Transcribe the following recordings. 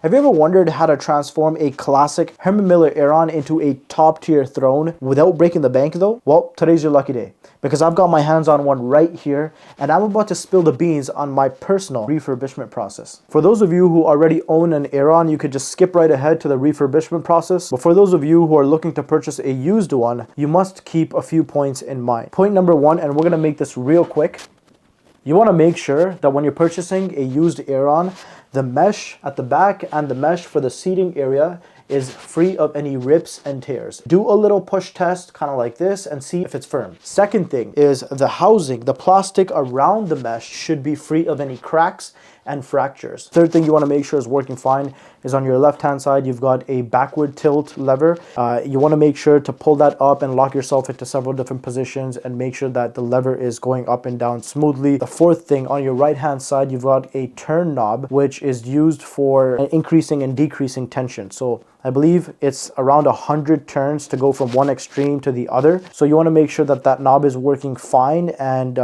Have you ever wondered how to transform a classic Herman Miller Aeron into a top tier throne without breaking the bank though? Well, today's your lucky day, because I've got my hands on one right here and I'm about to spill the beans on my personal refurbishment process. For those of you who already own an Aeron, you could just skip right ahead to the refurbishment process. But for those of you who are looking to purchase a used one, you must keep a few points in mind. Point number one, and we're gonna make this real quick. You want to make sure that when you're purchasing a used Aeron, the mesh at the back and the mesh for the seating area is free of any rips and tears. Do a little push test, kind of like this, and see if it's firm. Second thing is the housing, the plastic around the mesh should be free of any cracks and fractures. Third thing you want to make sure is working fine is on your left hand side, you've got a backward tilt lever. You want to make sure to pull that up and lock yourself into several different positions and make sure that the lever is going up and down smoothly. The fourth thing, on your right hand side, you've got a turn knob, which is used for increasing and decreasing tension. So I believe it's around 100 turns to go from one extreme to the other. So you want to make sure that that knob is working fine, and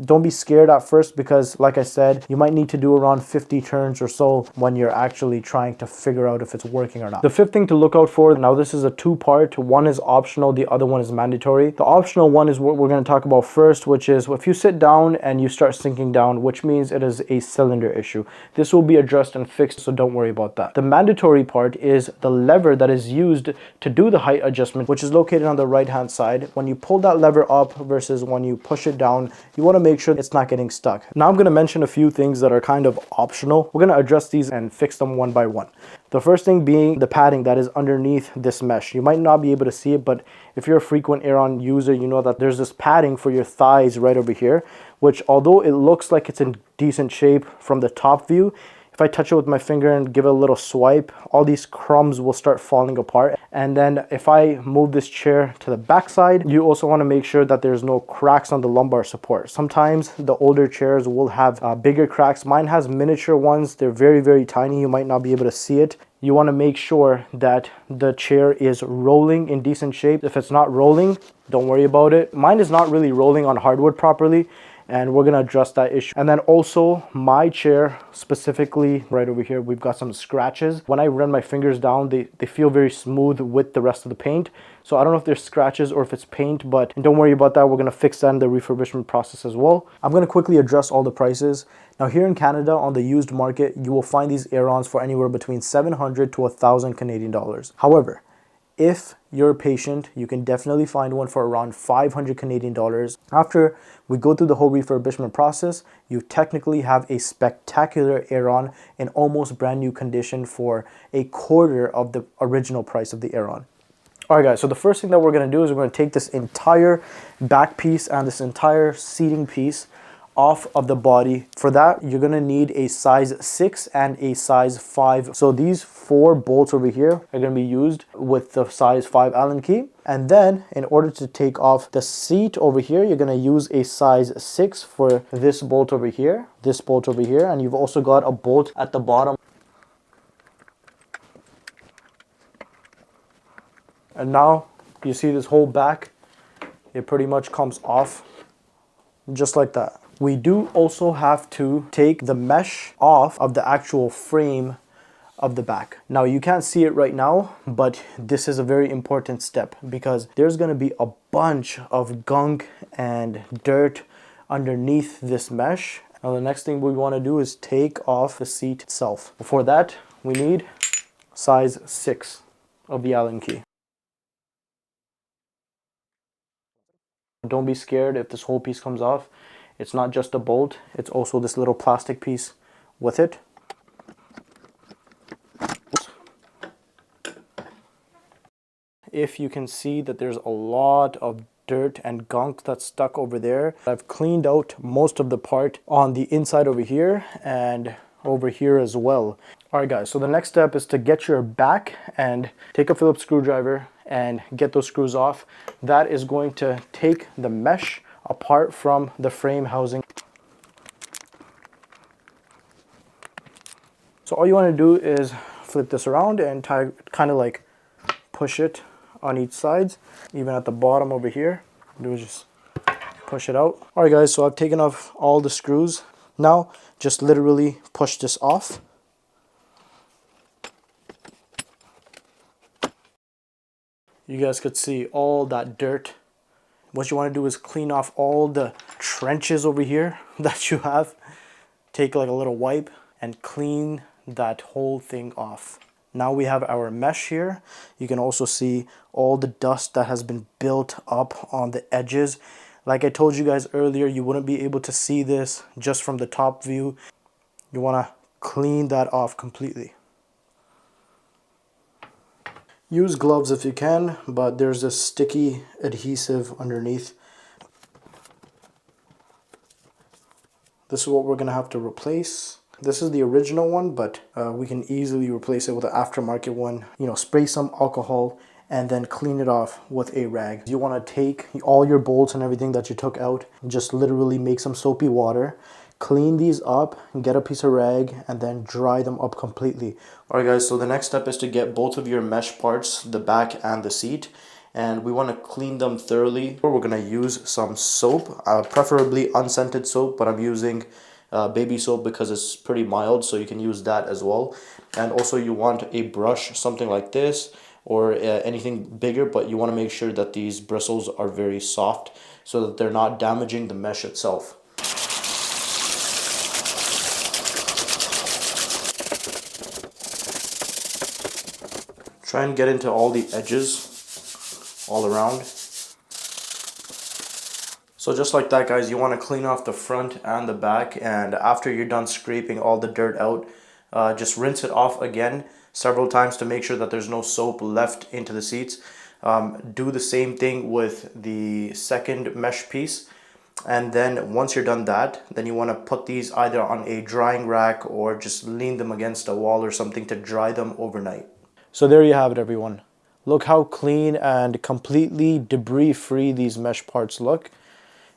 don't be scared at first, because like I said, you might need to do around 50 turns or so when you're actually trying to figure out if it's working or not. The fifth thing to look out for, now this is a two-part, one is optional, the other one is mandatory. The optional one is what we're going to talk about first, which is if you sit down and you start sinking down, which means it is a cylinder issue. This will be addressed and fixed, so don't worry about that. The mandatory part is the lever that is used to do the height adjustment, which is located on the right hand side. When you pull that lever up versus when you push it down, you want to make sure it's not getting stuck. Now I'm going to mention a few things that are kind of optional. We're going to address these and fix them one by one. The first thing being the padding that is underneath this mesh. You might not be able to see it, but if you're a frequent Aeron user, you know that there's this padding for your thighs right over here, which although it looks like it's in decent shape from the top view, if I touch it with my finger and give it a little swipe, all these crumbs will start falling apart. And then if I move this chair to the back side, you also want to make sure that there's no cracks on the lumbar support. Sometimes the older chairs will have bigger cracks. Mine has miniature ones. They're very, very tiny. You might not be able to see it. You want to make sure that the chair is rolling in decent shape. If it's not rolling, don't worry about it. Mine is not really rolling on hardwood properly, and we're going to address that issue. And then also my chair specifically right over here, we've got some scratches. When I run my fingers down, they feel very smooth with the rest of the paint. So I don't know if there's scratches or if it's paint, but don't worry about that. We're going to fix that in the refurbishment process as well. I'm going to quickly address all the prices. Now here in Canada on the used market, you will find these Aerons for anywhere between 700 to 1,000 Canadian dollars. However, if you're patient, you can definitely find one for around 500 Canadian dollars. After we go through the whole refurbishment process, you technically have a spectacular Aeron in almost brand new condition for a quarter of the original price of the Aeron. All right guys, so the first thing that we're going to do is we're going to take this entire back piece and this entire seating piece off of the body. For that, you're going to need a size 6 and a size 5. So these 4 bolts over here are going to be used with the size 5 Allen key. And then in order to take off the seat over here, you're going to use a size 6 for this bolt over here, this bolt over here, and you've also got a bolt at the bottom. And now you see this whole back, it pretty much comes off just like that. We do also have to take the mesh off of the actual frame of the back. Now you can't see it right now, but this is a very important step because there's going to be a bunch of gunk and dirt underneath this mesh. Now the next thing we want to do is take off the seat itself. Before that, we need size 6 of the Allen key. Don't be scared if this whole piece comes off. It's not just a bolt, it's also this little plastic piece with it. If you can see that there's a lot of dirt and gunk that's stuck over there, I've cleaned out most of the part on the inside over here and over here as well. All right guys, so the next step is to get your back and take a Phillips screwdriver and get those screws off. That is going to take the mesh apart from the frame housing. So all you want to do is flip this around and kind of like push it on each side, even at the bottom over here. Do is just push it out. All right guys, so I've taken off all the screws. Now just literally push this off. You guys could see all that dirt. What you want to do is clean off all the trenches over here that you have. Take like a little wipe and clean that whole thing off. Now we have our mesh here. You can also see all the dust that has been built up on the edges. Like I told you guys earlier, you wouldn't be able to see this just from the top view. You want to clean that off completely. Use gloves if you can, but there's a sticky adhesive underneath. This is what we're going to have to replace. This is the original one, but we can easily replace it with an aftermarket one. You know, spray some alcohol and then clean it off with a rag. You want to take all your bolts and everything that you took out, just literally make some soapy water, clean these up, get a piece of rag, and then dry them up completely. Alright guys, so the next step is to get both of your mesh parts, the back and the seat, and we want to clean them thoroughly. We're going to use some soap, preferably unscented soap, but I'm using baby soap because it's pretty mild, so you can use that as well. And also you want a brush, something like this, or anything bigger, but you want to make sure that these bristles are very soft so that they're not damaging the mesh itself. Try and get into all the edges all around. So just like that guys, you want to clean off the front and the back, and after you're done scraping all the dirt out, just rinse it off again several times to make sure that there's no soap left into the seats. Do the same thing with the second mesh piece, and then once you're done that, then you want to put these either on a drying rack or just lean them against a wall or something to dry them overnight. So there you have it everyone. Look how clean and completely debris free these mesh parts look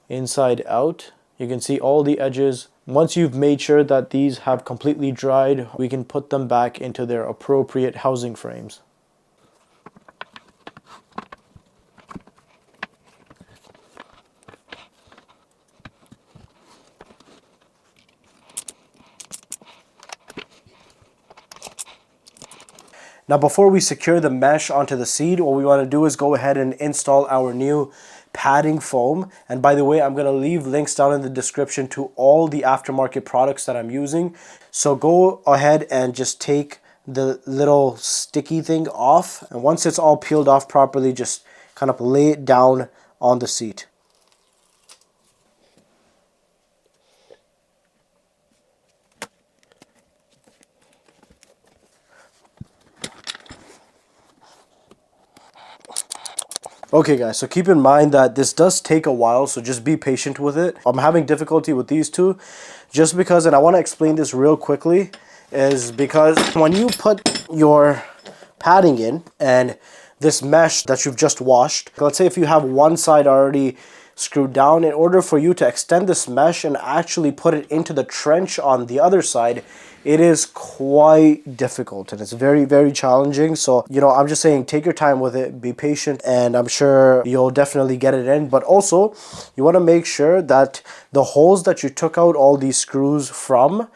inside out. You can see all the edges. Once you've made sure that these have completely dried, we can put them back into their appropriate housing frames. Now before we secure the mesh onto the seat, what we want to do is go ahead and install our new padding foam. And by the way, I'm going to leave links down in the description to all the aftermarket products that I'm using. So go ahead and just take the little sticky thing off, and once it's all peeled off properly, just kind of lay it down on the seat. Okay guys, so keep in mind that this does take a while, so just be patient with it. I'm having difficulty with these two just because, and I want to explain this real quickly, is because when you put your padding in and this mesh that you've just washed, let's say if you have one side already screwed down, in order for you to extend this mesh and actually put it into the trench on the other side, it is quite difficult and it's very, very challenging. So, you know, I'm just saying take your time with it, be patient, and I'm sure you'll definitely get it in. But also, you want to make sure that the holes that you took out all these screws from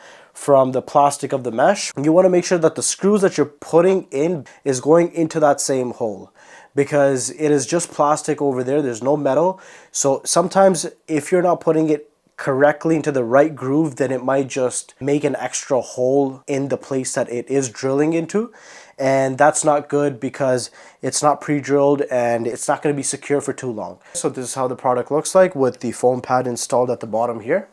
the plastic of the mesh, you want to make sure that the screws that you're putting in is going into that same hole, because it is just plastic over there. There's no metal. So sometimes if you're not putting it correctly into the right groove, then it might just make an extra hole in the place that it is drilling into, and that's not good because it's not pre-drilled and it's not going to be secure for too long. So this is how the product looks like with the foam pad installed at the bottom here.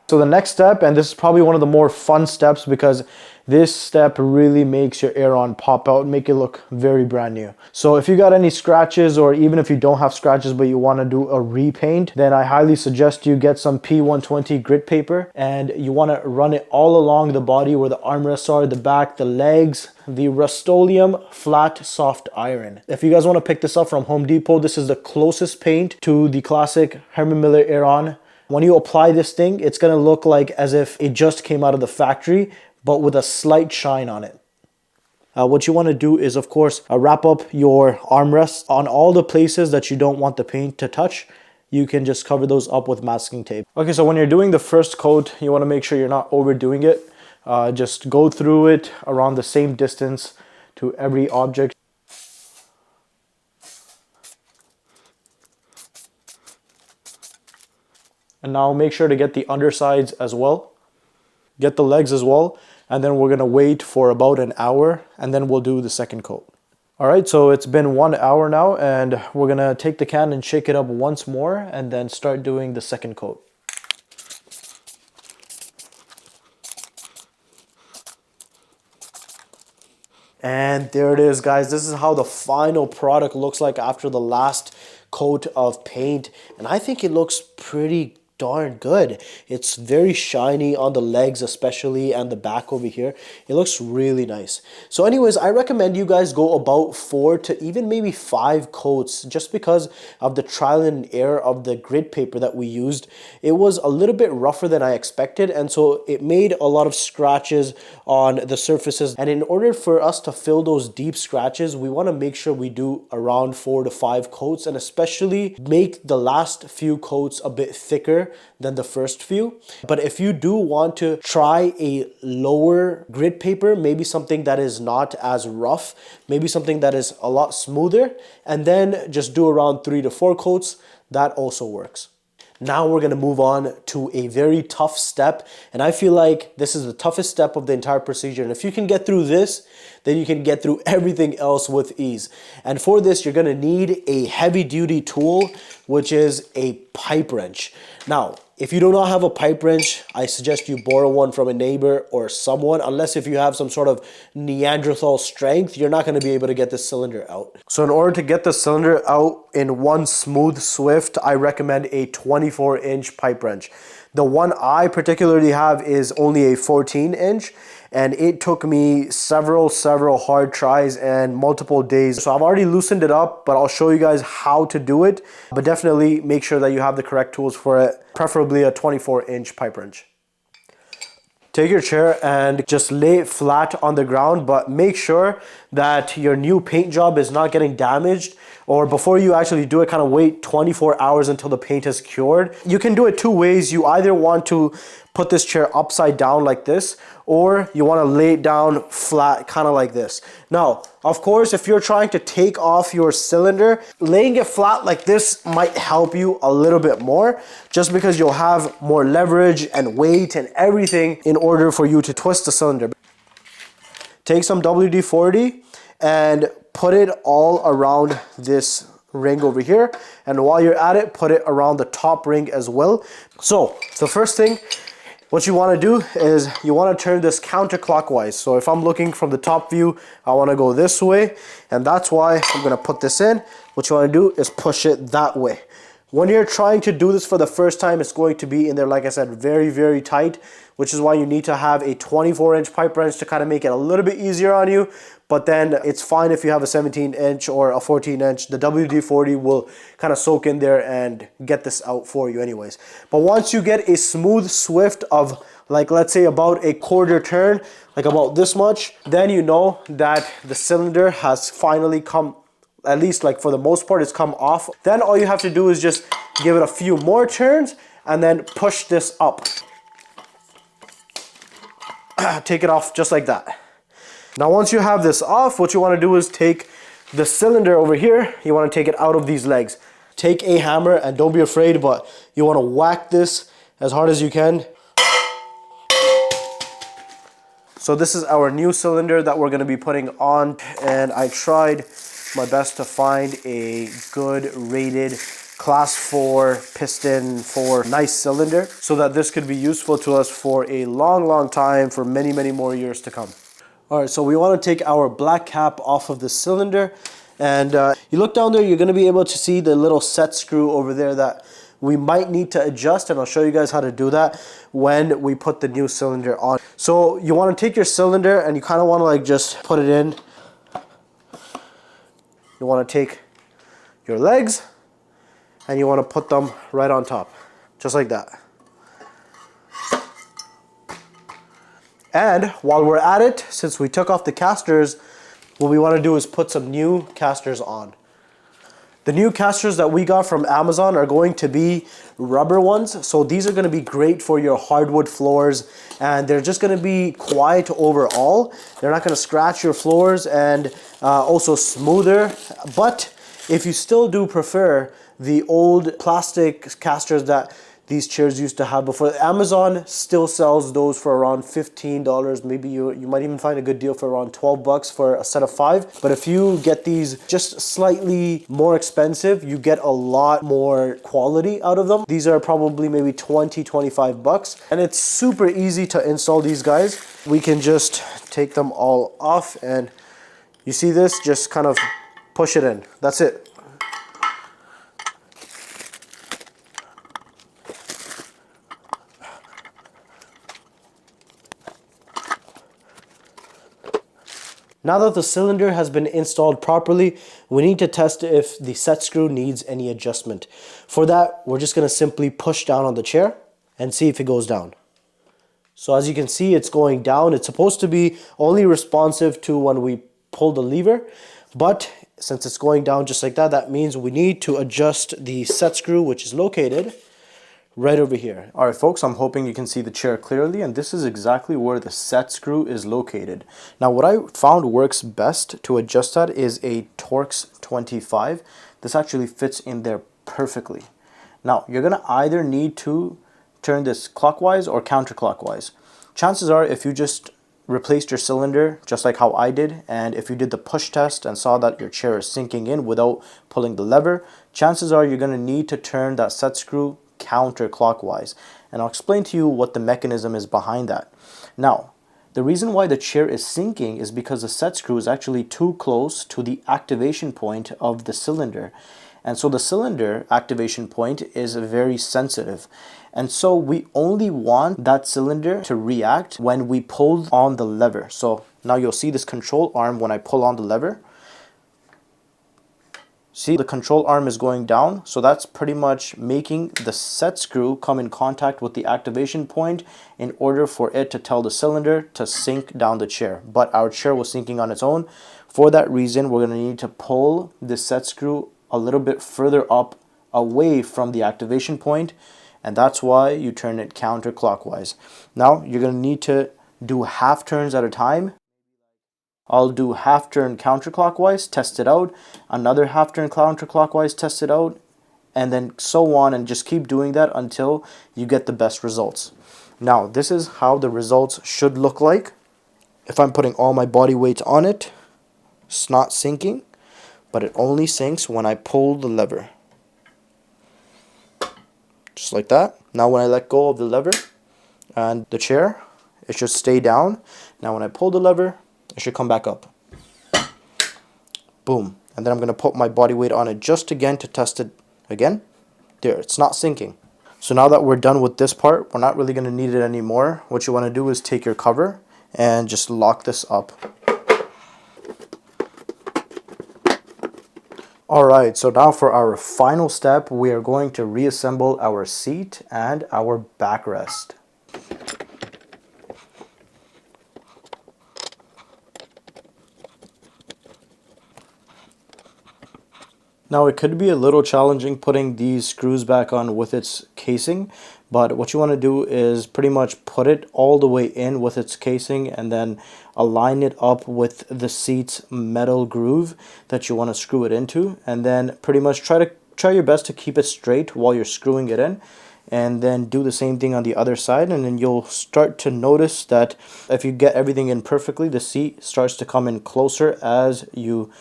So the next step, and this is probably one of the more fun steps because this step really makes your Aeron pop out and make it look very brand new. So if you got any scratches, or even if you don't have scratches but you want to do a repaint, then I highly suggest you get some P120 grit paper, and you want to run it all along the body where the armrests are, the back, the legs, the Rust-Oleum flat soft iron. If you guys want to pick this up from Home Depot, this is the closest paint to the classic Herman Miller Aeron. When you apply this thing, it's going to look like as if it just came out of the factory, but with a slight shine on it. What you want to do is, of course, wrap up your armrests on all the places that you don't want the paint to touch. You can just cover those up with masking tape. Okay, so when you're doing the first coat, you want to make sure you're not overdoing it. Just go through it around the same distance to every object. And now make sure to get the undersides as well. Get the legs as well. And then we're gonna wait for about an hour and then we'll do the second coat. All right, so it's been 1 hour now and we're gonna take the can and shake it up once more and then start doing the second coat. And there it is, guys. This is how the final product looks like after the last coat of paint. And I think it looks pretty darn good. It's very shiny on the legs especially, and the back over here. It looks really nice. So anyways, I recommend you guys go about 4 to even maybe 5 coats, just because of the trial and error of the grid paper that we used. It was a little bit rougher than I expected, and so it made a lot of scratches on the surfaces. And in order for us to fill those deep scratches, we want to make sure we do around 4 to 5 coats, and especially make the last few coats a bit thicker than the first few. But if you do want to try a lower grid paper, maybe something that is not as rough, maybe something that is a lot smoother, and then just do around 3 to 4 coats, that also works. Now we're gonna move on to a very tough step, and I feel like this is the toughest step of the entire procedure. And if you can get through this, then you can get through everything else with ease. And for this, you're gonna need a heavy duty tool, which is a pipe wrench. Now, if you do not have a pipe wrench, I suggest you borrow one from a neighbor or someone, unless if you have some sort of Neanderthal strength, you're not gonna be able to get this cylinder out. So in order to get the cylinder out in one smooth swift, I recommend a 24-inch pipe wrench. The one I particularly have is only a 14-inch, and it took me several hard tries and multiple days. So I've already loosened it up, but I'll show you guys how to do it. But definitely make sure that you have the correct tools for it, preferably a 24-inch pipe wrench. Take your chair and just lay it flat on the ground, but make sure that your new paint job is not getting damaged, or before you actually do it, kind of wait 24 hours until the paint is cured. You can do it 2 ways. You either want to put this chair upside down like this, or you want to lay it down flat, kind of like this. Now, of course, if you're trying to take off your cylinder, laying it flat like this might help you a little bit more, just because you'll have more leverage and weight and everything in order for you to twist the cylinder. Take some WD-40 and put it all around this ring over here. And while you're at it, put it around the top ring as well. So the first thing, what you want to do is you want to turn this counterclockwise. So if I'm looking from the top view, I want to go this way, and that's why I'm going to put this in. What you want to do is push it that way. When you're trying to do this for the first time, it's going to be in there, like I said, very tight, which is why you need to have a 24-inch pipe wrench to kind of make it a little bit easier on you. But then it's fine if you have a 17-inch or a 14-inch. The WD-40 will kind of soak in there and get this out for you anyways. But once you get a smooth swift of, like, let's say about a quarter turn, like about this much, then you know that the cylinder has finally come, at least like for the most part, it's come off. Then all you have to do is just give it a few more turns and then push this up. Take it off just like that. Now once you have this off, what you want to do is take the cylinder over here, you want to take it out of these legs. Take a hammer, and don't be afraid, but you want to whack this as hard as you can. So this is our new cylinder that we're going to be putting on, and I tried my best to find a good rated class 4 piston for nice cylinder, so that this could be useful to us for a long time, for many more years to come. All right, so we want to take our black cap off of the cylinder, and you look down there, you're going to be able to see the little set screw over there that we might need to adjust, and I'll show you guys how to do that when we put the new cylinder on. So you want to take your cylinder and you kind of want to like just put it in. You want to take your legs and you want to put them right on top, just like that. And while we're at it, since we took off the castors, what we want to do is put some new castors on. The new castors that we got from Amazon are going to be rubber ones. So these are going to be great for your hardwood floors, and they're just going to be quiet overall. They're not going to scratch your floors, and also smoother. But if you still do prefer the old plastic castors that these chairs used to have before. Amazon still sells those for around $15. Maybe you might even find a good deal for around 12 bucks for a set of 5. But if you get these just slightly more expensive, you get a lot more quality out of them. These are probably maybe 20, 25 bucks. And it's super easy to install these guys. We can just take them all off, and you see this, just kind of push it in. That's it. Now that the cylinder has been installed properly, we need to test if the set screw needs any adjustment. For that, we're just going to simply push down on the chair and see if it goes down. So as you can see, it's going down. It's supposed to be only responsive to when we pull the lever, but since it's going down just like that, that means we need to adjust the set screw, which is located right over here. All right, folks, I'm hoping you can see the chair clearly, and this is exactly where the set screw is located. Now, what I found works best to adjust that is a Torx 25. This actually fits in there perfectly. Now, you're gonna either need to turn this clockwise or counterclockwise. Chances are, if you just replaced your cylinder just like how I did, and if you did the push test and saw that your chair is sinking in without pulling the lever, chances are you're gonna need to turn that set screw counterclockwise, and I'll explain to you what the mechanism is behind that. Now, the reason why the chair is sinking is because the set screw is actually too close to the activation point of the cylinder, and so the cylinder activation point is very sensitive, and so we only want that cylinder to react when we pull on the lever. So now you'll see this control arm when I pull on the lever. See, the control arm is going down, so that's pretty much making the set screw come in contact with the activation point in order for it to tell the cylinder to sink down the chair. But our chair was sinking on its own. For that reason, we're going to need to pull the set screw a little bit further up away from the activation point, and that's why you turn it counterclockwise. Now, you're going to need to do half turns at a time. I'll do half turn counterclockwise, test it out, another half turn counterclockwise, test it out, and then so on, and just keep doing that until you get the best results. Now, this is how the results should look like. If I'm putting all my body weight on it, it's not sinking, but it only sinks when I pull the lever. Just like that. Now when I let go of the lever and the chair, it should stay down. Now when I pull the lever, it should come back up. Boom. And then I'm going to put my body weight on it just again to test it again. There, it's not sinking. So now that we're done with this part, we're not really going to need it anymore. What you want to do is take your cover and just lock this up. Alright, so now for our final step, we are going to reassemble our seat and our backrest. Now, it could be a little challenging putting these screws back on with its casing, but what you want to do is pretty much put it all the way in with its casing and then align it up with the seat's metal groove that you want to screw it into, and then pretty much try your best to keep it straight while you're screwing it in, and then do the same thing on the other side, and then you'll start to notice that if you get everything in perfectly, the seat starts to come in closer as you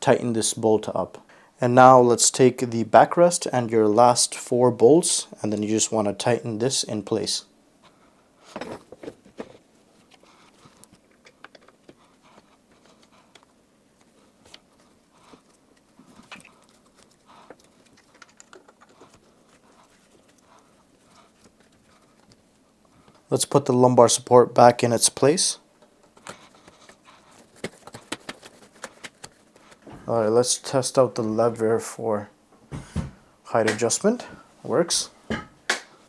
tighten this bolt up. And now let's take the backrest and your last 4 bolts, and then you just want to tighten this in place. Let's put the lumbar support back in its place. Alright, let's test out the lever for height adjustment. Works.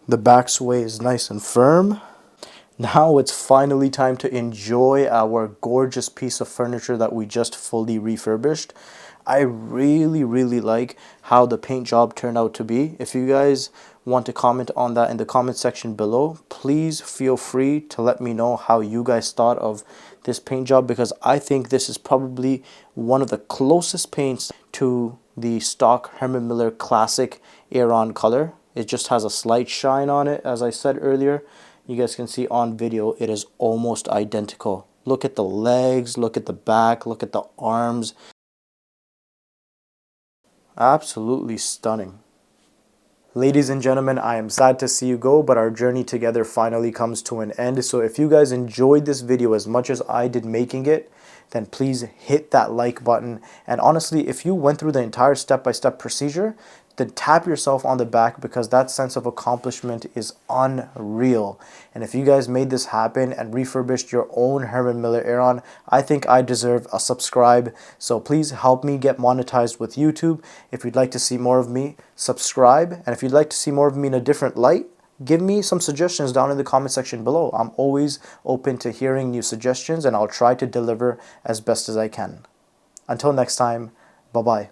The back sway is nice and firm. Now it's finally time to enjoy our gorgeous piece of furniture that we just fully refurbished. I really like how the paint job turned out to be. If you guys want to comment on that in the comment section below, please feel free to let me know how you guys thought of this paint job, because I think this is probably one of the closest paints to the stock Herman Miller Classic Aeron color. It just has a slight shine on it, as I said earlier. You guys can see on video, it is almost identical. Look at the legs, look at the back, look at the arms. Absolutely stunning. Ladies and gentlemen, I am sad to see you go, but our journey together finally comes to an end. So if you guys enjoyed this video as much as I did making it, then please hit that like button. And honestly, if you went through the entire step-by-step procedure, then tap yourself on the back, because that sense of accomplishment is unreal. And if you guys made this happen and refurbished your own Herman Miller Aeron, I think I deserve a subscribe. So please help me get monetized with YouTube. If you'd like to see more of me, subscribe. And if you'd like to see more of me in a different light, give me some suggestions down in the comment section below. I'm always open to hearing new suggestions, and I'll try to deliver as best as I can. Until next time, bye-bye.